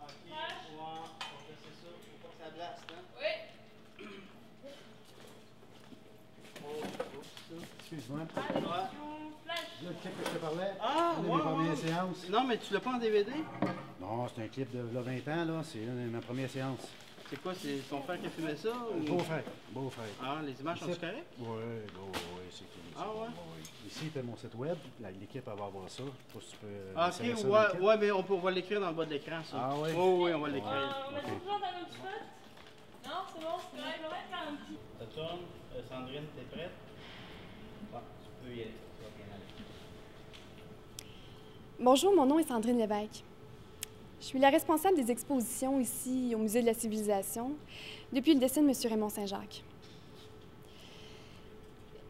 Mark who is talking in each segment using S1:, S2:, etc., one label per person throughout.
S1: Ok, ouais, c'est ça. Faut pas que ça blaste, hein?
S2: Oui.
S1: Oh, oups.
S3: Excuse-moi.
S2: Attention, flash.
S3: Le clip que je te parlais,
S1: Ah,
S3: une de
S1: ouais,
S3: mes premières
S1: ouais.
S3: séances.
S1: Non, mais tu l'as pas en DVD?
S3: Non, c'est un clip de là, 20 ans, là. C'est une de mes premières séances.
S1: C'est quoi, c'est ton frère qui a filmé ça? Ou...
S3: Beau-frère. Beau-frère.
S1: Ah, les images sont correctes?
S3: Oui, oui, c'est cool.
S1: Ah ouais?
S3: Ici, tu as mon site web. L'équipe va voir ça. Je sais pas si tu peux.
S1: Ah,
S3: insérer ça
S1: ok,
S3: dans le kit.
S1: ouais, mais on va l'écrire dans le bas de l'écran, ça.
S3: Ah ouais?
S1: Oh, oui, on va l'écrire.
S2: On a toujours besoin d'un autre spot? Non, c'est bon, c'est correct. J'aurais faire un petit.
S1: Ça tourne. Sandrine, t'es prête? Ouais, tu peux y aller. Ça va bien aller.
S4: Bonjour, mon nom est Sandrine Lévesque. Je suis la responsable des expositions ici au Musée de la Civilisation depuis le décès de M. Raymond Saint-Jacques.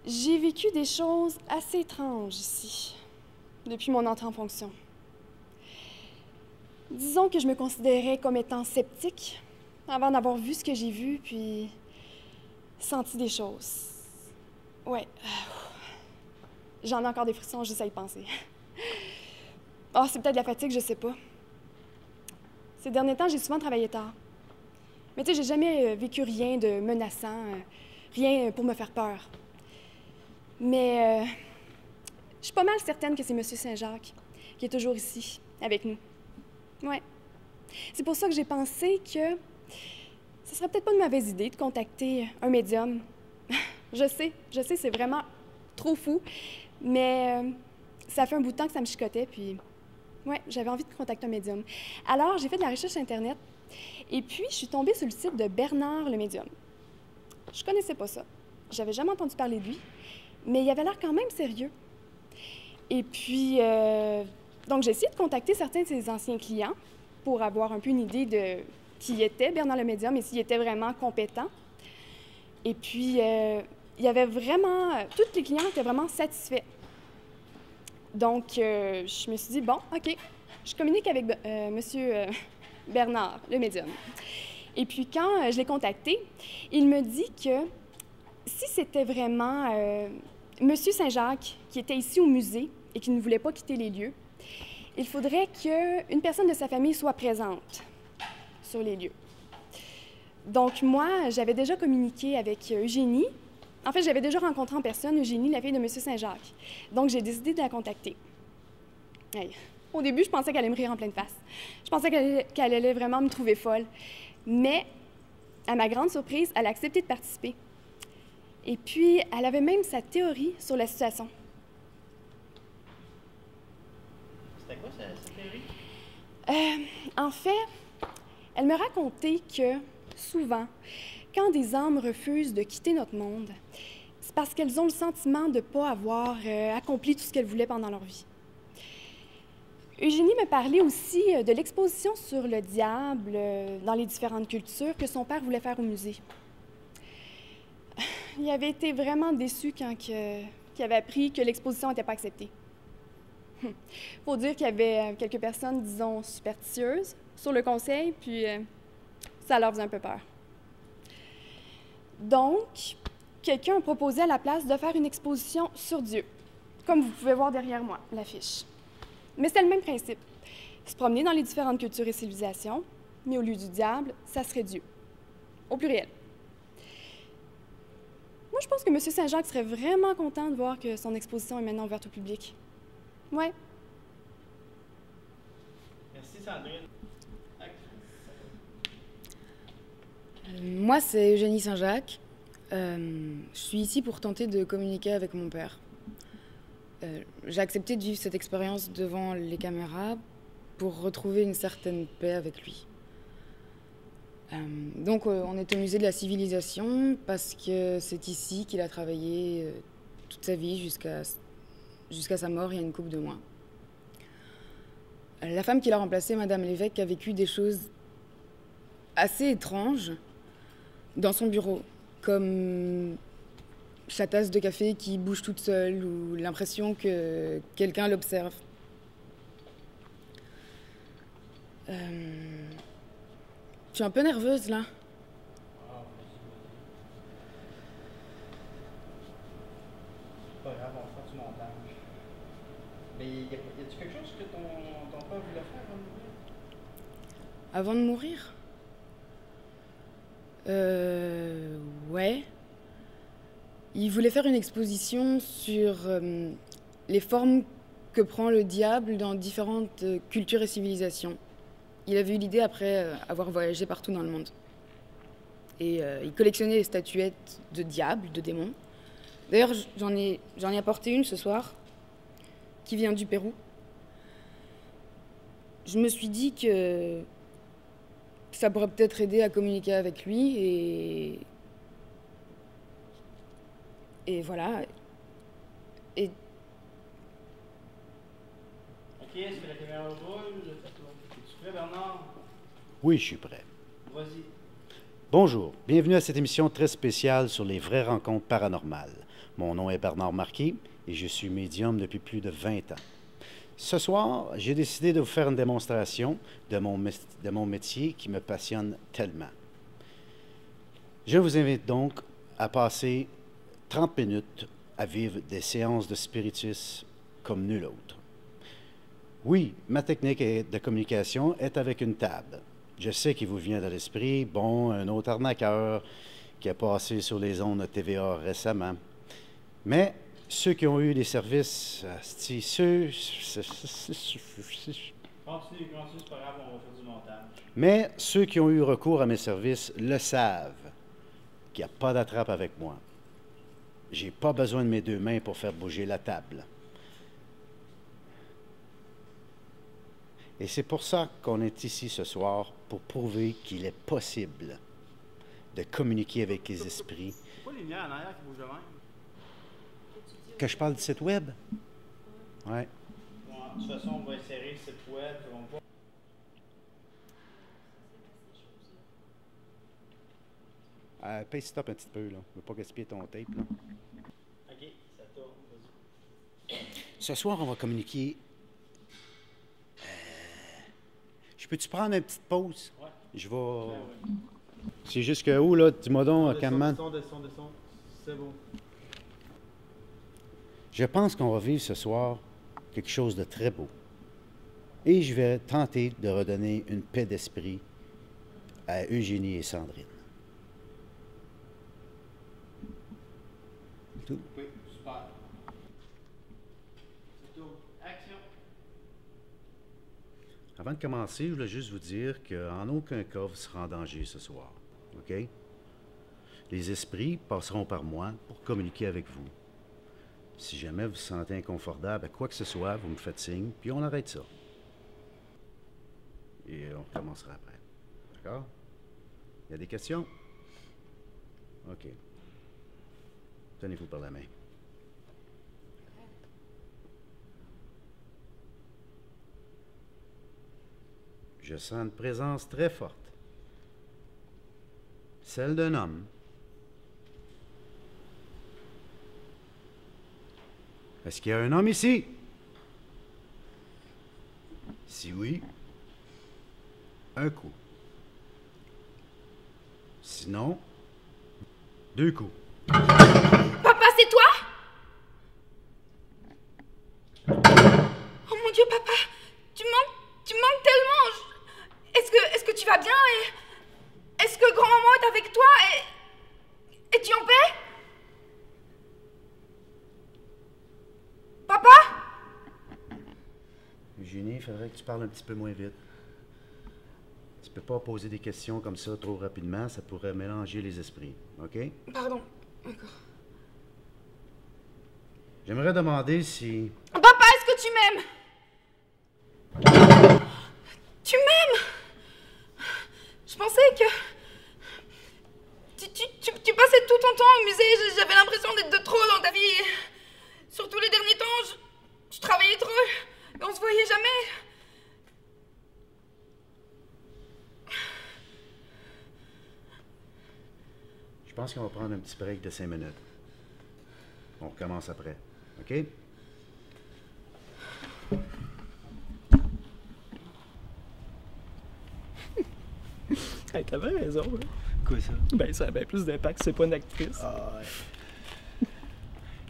S4: J'ai vécu des choses assez étranges ici depuis mon entrée en fonction. Disons que je me considérais comme étant sceptique avant d'avoir vu ce que j'ai vu, puis senti des choses. Ouais. J'en ai encore des frissons juste à y penser. Oh, c'est peut-être la fatigue, je sais pas. Ces derniers temps, j'ai souvent travaillé tard. Mais tu sais, j'ai jamais vécu rien de menaçant, rien pour me faire peur. Mais je suis pas mal certaine que c'est M. Saint-Jacques qui est toujours ici, avec nous. Ouais. C'est pour ça que j'ai pensé que ce serait peut-être pas une mauvaise idée de contacter un médium. Je sais, c'est vraiment trop fou, mais ça fait un bout de temps que ça me chicotait, puis ouais, j'avais envie de contacter un médium. Alors, j'ai fait de la recherche Internet, et puis je suis tombée sur le site de Bernard le médium. Je connaissais pas ça. J'avais jamais entendu parler de lui, mais il avait l'air quand même sérieux. Et puis, donc j'ai essayé de contacter certains de ses anciens clients pour avoir un peu une idée de qui était Bernard le médium et s'il était vraiment compétent. Et puis, il y avait vraiment... tous les clients étaient vraiment satisfaits. Donc, je me suis dit, bon, OK, je communique avec Monsieur Bernard, le médium. Et puis, quand je l'ai contacté, il me dit que si c'était vraiment Monsieur Saint-Jacques qui était ici au musée et qui ne voulait pas quitter les lieux, il faudrait qu'une personne de sa famille soit présente sur les lieux. Donc, moi, j'avais déjà communiqué avec Eugénie. En fait, j'avais déjà rencontré en personne Eugénie, la fille de M. Saint-Jacques. Donc, j'ai décidé de la contacter. Hey. Au début, je pensais qu'elle allait me rire en pleine face. Je pensais qu'elle allait vraiment me trouver folle. Mais, à ma grande surprise, elle a accepté de participer. Et puis, elle avait même sa théorie sur la situation.
S1: C'était quoi cette théorie?
S4: En fait, elle me racontait que, souvent, quand des âmes refusent de quitter notre monde, c'est parce qu'elles ont le sentiment de ne pas avoir accompli tout ce qu'elles voulaient pendant leur vie. Eugénie me parlait aussi de l'exposition sur le diable dans les différentes cultures que son père voulait faire au musée. Il avait été vraiment déçu quand il avait appris que l'exposition n'était pas acceptée. Faut dire qu'il y avait quelques personnes, disons, superstitieuses sur le conseil, puis ça leur faisait un peu peur. Donc, quelqu'un a proposé à la place de faire une exposition sur Dieu, comme vous pouvez voir derrière moi, l'affiche. Mais c'est le même principe. Se promener dans les différentes cultures et civilisations, mais au lieu du diable, ça serait Dieu, au pluriel. Moi, je pense que M. Saint-Jacques serait vraiment content de voir que son exposition est maintenant ouverte au public. Ouais.
S1: Merci, Sandrine.
S5: Moi, c'est Eugénie Saint-Jacques. Je suis ici pour tenter de communiquer avec mon père. J'ai accepté de vivre cette expérience devant les caméras pour retrouver une certaine paix avec lui. Donc, on est au musée de la civilisation parce que c'est ici qu'il a travaillé toute sa vie jusqu'à sa mort il y a une couple de mois. La femme qui l'a remplacée, Madame l'évêque, a vécu des choses assez étranges dans son bureau, comme sa tasse de café qui bouge toute seule ou l'impression que quelqu'un l'observe. Je suis un peu nerveuse là.
S1: C'est pas grave, on va faire du montage. Mais y a-tu quelque chose que ton père voulait faire?
S5: Avant de mourir? Ouais. Il voulait faire une exposition sur les formes que prend le diable dans différentes cultures et civilisations. Il avait eu l'idée après avoir voyagé partout dans le monde. Et il collectionnait les statuettes de diables, de démons. D'ailleurs, j'en ai apporté une ce soir, qui vient du Pérou. Je me suis dit que ça pourrait peut-être aider à communiquer avec lui et voilà. Et
S1: Ok, est-ce que la caméra roule? Es-tu prêt, Bernard?
S3: Oui, je suis prêt.
S1: Vas-y.
S3: Bonjour, bienvenue à cette émission très spéciale sur les vraies rencontres paranormales. Mon nom est Bernard Marquis et je suis médium depuis plus de 20 ans. Ce soir, j'ai décidé de vous faire une démonstration de mon métier qui me passionne tellement. Je vous invite donc à passer 30 minutes à vivre des séances de spiritisme comme nul autre. Oui, ma technique de communication est avec une table. Je sais qu'il vous vient à l'esprit, bon, un autre arnaqueur qui a passé sur les ondes de TVA récemment. Mais ceux qui ont eu des services,
S1: Continue, c'est pas grave, on va faire du montage.
S3: mais ceux qui ont eu recours à mes services le savent qu'il n'y a pas d'attrape avec moi. J'ai pas besoin de mes deux mains pour faire bouger la table. Et c'est pour ça qu'on est ici ce soir, pour prouver qu'il est possible de communiquer avec les esprits.
S1: C'est pas les lumières en arrière qui bougent de même?
S3: Que je parle du site web? Ouais.
S1: Ouais, de toute façon, on va insérer le site web. On va...
S3: Paye stop un petit peu, là. Je veux pas gaspiller ton tape, là.
S1: Ok, ça tourne, vas-y.
S3: Ce soir, on va communiquer. Je peux-tu prendre une petite pause?
S1: Ouais.
S3: Je vais.
S1: Ouais, ouais.
S3: C'est jusque où, là? Dis-moi donc, Camman.
S6: Descends. C'est bon.
S3: Je pense qu'on va vivre ce soir quelque chose de très beau. Et je vais tenter de redonner une paix d'esprit à Eugénie et Sandrine. Tout.
S1: Oui, super. C'est tout. Action.
S3: Avant de commencer, je voulais juste vous dire qu'en aucun cas vous serez en danger ce soir. OK? Les esprits passeront par moi pour communiquer avec vous. Si jamais vous vous sentez inconfortable à quoi que ce soit, vous me faites signe, puis on arrête ça. Et on recommencera après. D'accord? Il y a des questions? OK. Tenez-vous par la main. Je sens une présence très forte. Celle d'un homme. Est-ce qu'il y a un homme ici? Si oui, un coup. Sinon, 2 coups.
S2: Papa, c'est toi? Oh mon Dieu, papa, tu manques tellement. Est-ce que tu vas bien et est-ce que grand-maman est avec toi et es-tu en paix? Papa?
S3: Eugénie, il faudrait que tu parles un petit peu moins vite. Tu peux pas poser des questions comme ça trop rapidement, ça pourrait mélanger les esprits, OK?
S5: pardon, d'accord.
S3: J'aimerais demander si...
S2: Papa, est-ce que tu m'aimes? Tu m'aimes? Je pensais que... Tu passais tout ton temps au musée, j'avais l'impression d'être de trop dans ta vie. Surtout les derniers temps, je travaillais trop et on se voyait jamais.
S3: Je pense qu'on va prendre un petit break de 5 minutes. On recommence après, OK?
S6: Hey, t'avais raison, hein?
S3: Quoi ça?
S6: Ben, ça a bien plus d'impact si c'est pas une actrice.
S3: Ah ouais.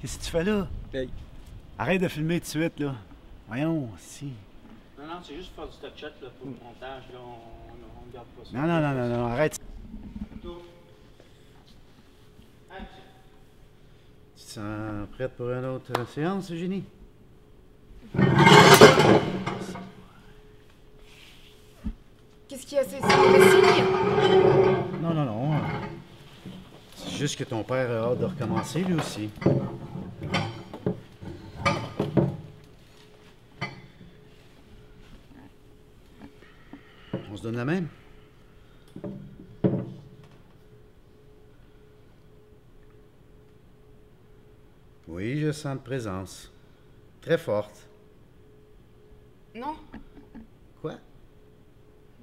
S3: Qu'est-ce que tu fais là?
S6: Hey.
S3: Arrête de filmer tout de suite, là. Voyons, si.
S1: Non, non, c'est juste pour faire du touch-up là, pour le montage. Là, on garde pas ça.
S3: Non, non, non, non, non, arrête.
S1: Tout. Action.
S3: Tu te sens prête pour une autre séance, Eugénie?
S5: Qu'est-ce qu'il y a? C'est mauvais signe?
S3: Non, non, non. C'est juste que ton père a hâte de recommencer, lui aussi. On se donne la même? Oui, je sens de présence. Très forte.
S5: Non,
S3: Quoi?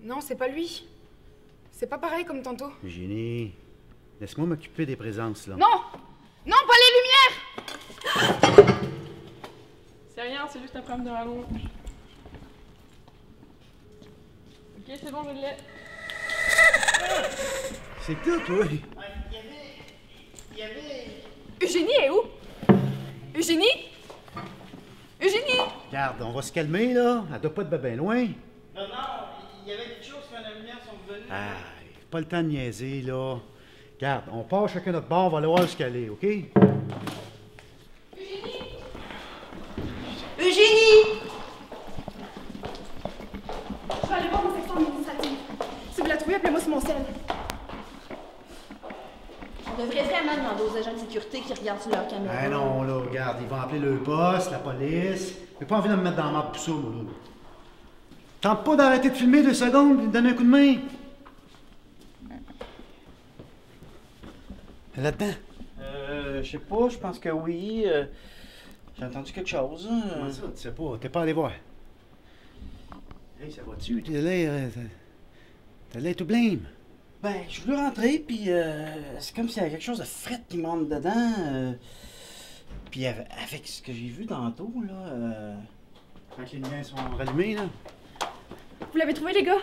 S5: non, c'est pas lui. C'est pas pareil comme tantôt.
S3: Eugénie, laisse-moi m'occuper des présences, là.
S5: Non! Non, pas les lumières!
S6: C'est rien, c'est juste un problème de rallonge. Ok, c'est bon, je l'ai.
S3: C'est tout, oui.
S1: Il y avait...
S5: Eugénie est où? Eugénie? Eugénie?
S3: Regarde, on va se calmer, là. Elle doit pas être bien loin.
S1: Non, non, il y avait quelque chose quand les lumières sont venues.
S3: Ah, pas le temps de niaiser, là. Regarde, on part chacun notre bord, on va aller voir ce qu'elle est, OK?
S2: Eugénie!
S4: Je vais aller voir mon section administrative. Si vous la trouvez, appelez-moi sur mon sel.
S2: On devrait vraiment demander aux agents de sécurité qui regardent sur leur caméra.
S3: Ben non, là, regarde, ils vont appeler le boss, la police. J'ai pas envie de me mettre dans la merde pour ça, moi, là. Tente pas d'arrêter de filmer 2 secondes et de donner un coup de main. Là-dedans.
S1: Je sais pas, je pense que oui. J'ai entendu quelque chose.
S3: Comment ça, tu sais pas? T'es pas allé voir? Hey, ça va-tu? T'as l'air tout blême.
S1: Ben, je voulais rentrer, puis c'est comme s'il y avait quelque chose de fret qui monte dedans. Puis avec ce que j'ai vu tantôt, là.
S3: Quand les lumières sont rallumées, là.
S4: Vous l'avez trouvé, les gars?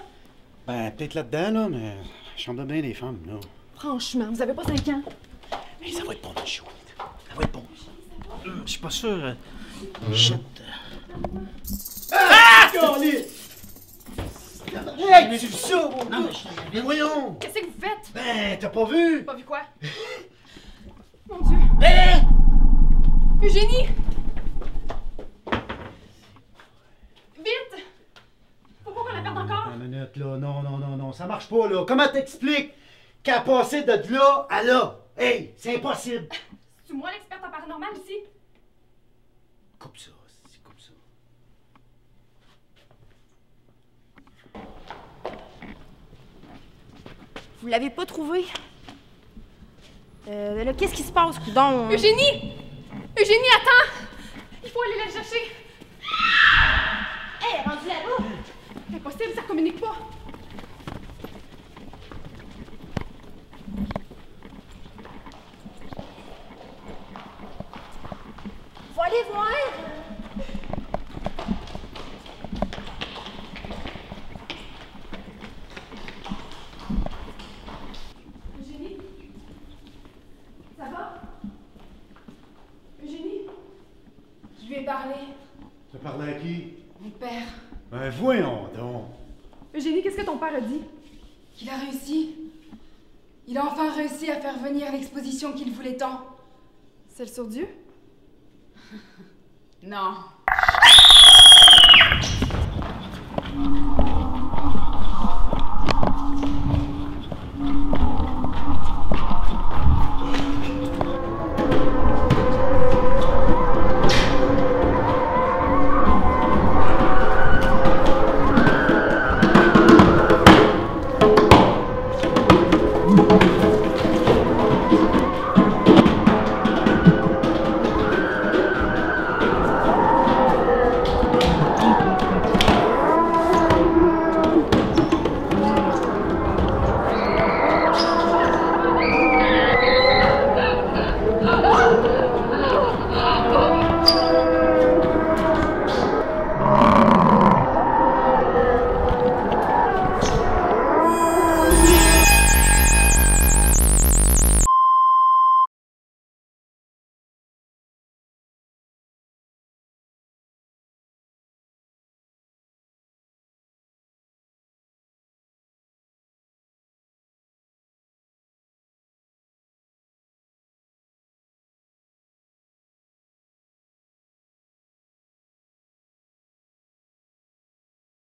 S3: Ben, peut-être là-dedans, là, mais je chante bien des femmes, là.
S4: Franchement, vous avez pas 5 ans.
S3: Hey, ça va être bon, notre show.
S1: Ça va être bon. Je suis pas sûr. Shit.
S3: Hey, tu ça, mon
S1: Non,
S3: gars? Mais voyons!
S4: Qu'est-ce que vous faites?
S3: Ben, t'as pas vu?
S4: Pas vu quoi? Mon Dieu!
S1: Hé!
S4: Eugénie! Vite! Faut pas qu'on la perde encore!
S3: Une minute, là. Non, non, non, non. Ça marche pas, là. Comment t'expliques qu'elle a passé de là à là? Hey, c'est impossible.
S4: C'est moi l'experte en paranormal ici?
S3: Coupe ça, coupe ça.
S2: Vous l'avez pas trouvé? Là, qu'est-ce qui se passe, coudonc?
S4: Eugénie! Eugénie, attends! Il faut aller la chercher!
S2: Hé, rendu là-bas!
S4: Impossible, ça communique pas!
S2: Faut aller voir!
S4: Eugénie? Ça va? Eugénie?
S5: Je lui ai parlé.
S3: Tu parles à qui?
S5: Mon père.
S3: Ben, voyons donc.
S4: Eugénie, qu'est-ce que ton père a dit?
S5: Qu'il a réussi. Il a enfin réussi à faire venir l'exposition qu'il voulait tant.
S4: Celle sur Dieu?
S5: Non.